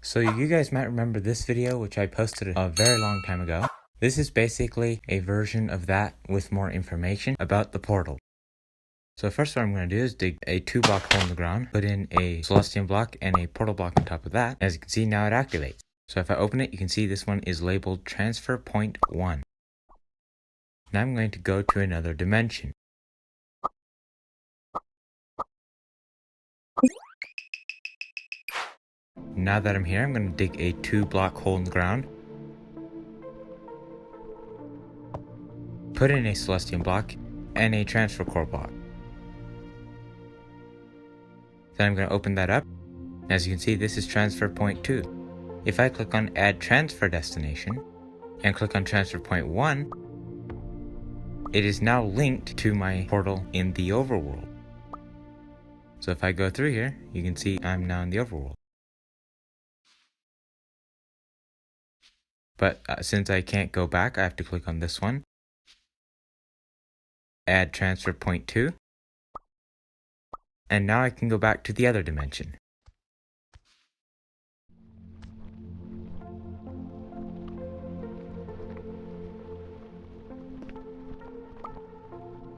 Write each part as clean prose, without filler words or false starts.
So you guys might remember this video, which I posted a very long time ago. This is basically a version of that with more information about the portal. So first what I'm going to do is dig a 2-block hole in the ground, put in a celestium block and a portal block on top of that. As you can see, now it activates. So if I open it, you can see this one is labeled transfer point 1. Now I'm going to go to another dimension. Now that I'm here, I'm going to dig a 2-block hole in the ground, put in a celestium block and a transfer core block. Then I'm going to open that up. As you can see, this is transfer point 2. If I click on add transfer destination and click on transfer point 1, it is now linked to my portal in the overworld. So if I go through here, you can see I'm now in the overworld. But since I can't go back, I have to click on this one, add transfer point 2, and now I can go back to the other dimension.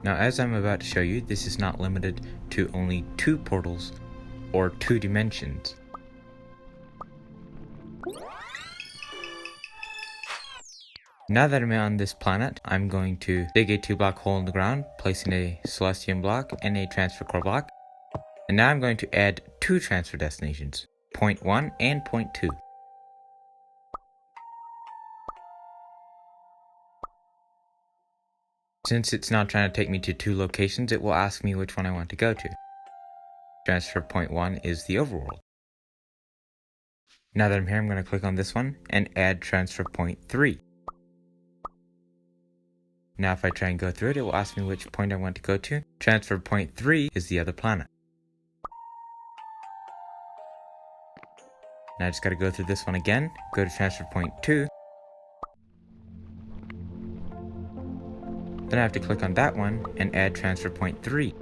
Now, as I'm about to show you, this is not limited to only 2 portals or 2 dimensions. Now that I'm on this planet, I'm going to dig a 2-block hole in the ground, placing a celestium block and a transfer core block. And now I'm going to add 2 transfer destinations, point 1 and point 2. Since it's now trying to take me to 2 locations, it will ask me which one I want to go to. Transfer point 1 is the overworld. Now that I'm here, I'm going to click on this one and add transfer point 3. Now if I try and go through it, it will ask me which point I want to go to. Transfer point 3 is the other planet. Now I just got to go through this one again, go to transfer point 2. Then I have to click on that one and add transfer point 3.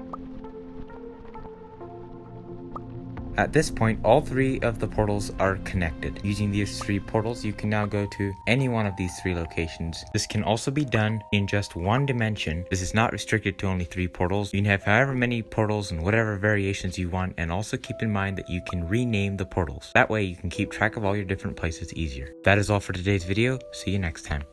At this point, all 3 of the portals are connected. Using these 3 portals, you can now go to any one of these 3 locations. This can also be done in just 1 dimension. This is not restricted to only 3 portals. You can have however many portals and whatever variations you want, and also keep in mind that you can rename the portals. That way you can keep track of all your different places easier. That is all for today's video. See you next time.